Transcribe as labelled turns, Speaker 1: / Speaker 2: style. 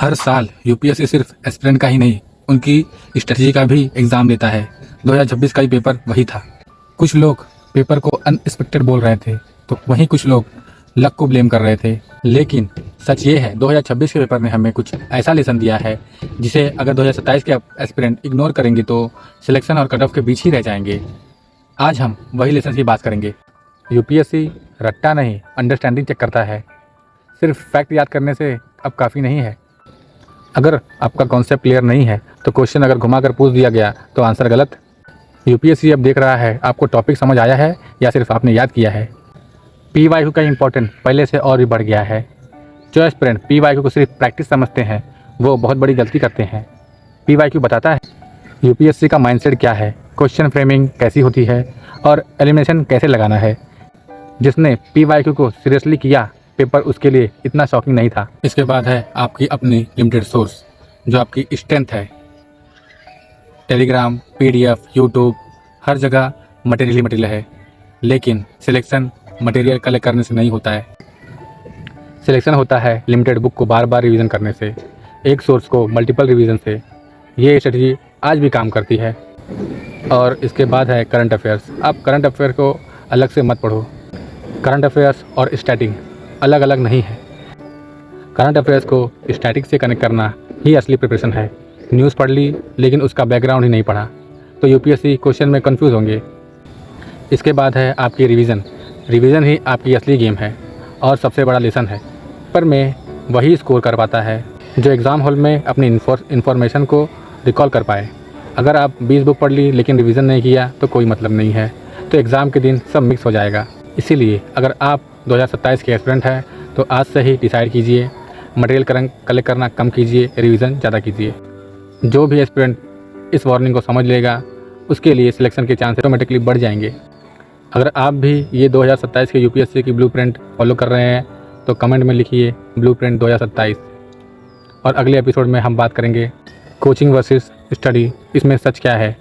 Speaker 1: हर साल यूपीएससी सिर्फ एस्पिरेंट का ही नहीं, उनकी स्ट्रेटजी का भी एग्जाम लेता है। 2026 का ही पेपर वही था। कुछ लोग पेपर को अनएक्सपेक्टेड बोल रहे थे, तो वहीं कुछ लोग लक को ब्लेम कर रहे थे। लेकिन सच ये है, 2026 के पेपर ने हमें कुछ ऐसा लेसन दिया है जिसे अगर 2027 के एस्पिरेंट इग्नोर करेंगे तो सिलेक्शन और कट ऑफ के बीच ही रह जाएंगे। आज हम वही लेसन की बात करेंगे। यूपीएससी रट्टा नहीं, अंडरस्टैंडिंग चेक करता है। सिर्फ फैक्ट याद करने से अब काफ़ी नहीं है। अगर आपका कॉन्सेप्ट क्लियर नहीं है तो क्वेश्चन अगर घुमा कर पूछ दिया गया तो आंसर गलत। यूपीएससी अब देख रहा है आपको टॉपिक समझ आया है या सिर्फ आपने याद किया है। पीवाईक्यू का इम्पोर्टेंट पहले से और भी बढ़ गया है। जो एस्पिरेंट पीवाईक्यू को सिर्फ प्रैक्टिस समझते हैं वो बहुत बड़ी गलती करते हैं। पीवाईक्यू बताता है यूपीएससी का माइंडसेट क्या है, क्वेश्चन फ्रेमिंग कैसी होती है और एलिमिनेशन कैसे लगाना है। जिसने पीवाईक्यू को सीरियसली किया, पेपर उसके लिए इतना शॉकिंग नहीं था। इसके बाद है आपकी अपनी लिमिटेड सोर्स, जो आपकी स्ट्रेंथ है। टेलीग्राम, पीडीएफ, यूट्यूब, हर जगह मटेरियल ही मटेरियल है। लेकिन सिलेक्शन मटेरियल कलेक्ट करने से नहीं होता है। सिलेक्शन होता है लिमिटेड बुक को बार बार रिवीजन करने से, एक सोर्स को मल्टीपल रिवीजन से। ये स्ट्रेटजी आज भी काम करती है। और इसके बाद है करंट अफेयर्स। आप करंट अफेयर को अलग से मत पढ़ो। करंट अफेयर्स और स्टैटिक अलग अलग नहीं है। करंट अफेयर्स को स्टैटिक से कनेक्ट करना ही असली प्रिपरेशन है। न्यूज़ पढ़ ली लेकिन उसका बैकग्राउंड ही नहीं पढ़ा तो यूपीएससी क्वेश्चन में कंफ्यूज होंगे। इसके बाद है आपकी रिवीजन। रिवीजन ही आपकी असली गेम है और सबसे बड़ा लेसन है। पर में वही स्कोर कर पाता है जो एग्ज़ाम हॉल में अपनी इन्फॉर्मेशन को रिकॉल कर पाए। अगर आप 20 बुक पढ़ ली लेकिन रिवीजन नहीं किया तो कोई मतलब नहीं है, तो एग्ज़ाम के दिन सब मिक्स हो जाएगा। इसीलिए अगर आप 2027 के एस्पिरेंट हैं तो आज से ही डिसाइड कीजिए, मटेरियल कलेक्ट करना कम कीजिए, रिवीजन ज़्यादा कीजिए। जो भी एस्पिरेंट इस वार्निंग को समझ लेगा उसके लिए सिलेक्शन के चांस ऑटोमेटिकली बढ़ जाएंगे। अगर आप भी ये 2027 के यूपीएससी की ब्लूप्रिंट फॉलो कर रहे हैं तो कमेंट में लिखिए ब्लूप्रिंट 2027। और अगले एपिसोड में हम बात करेंगे कोचिंग वर्सेस स्टडी, इसमें सच क्या है।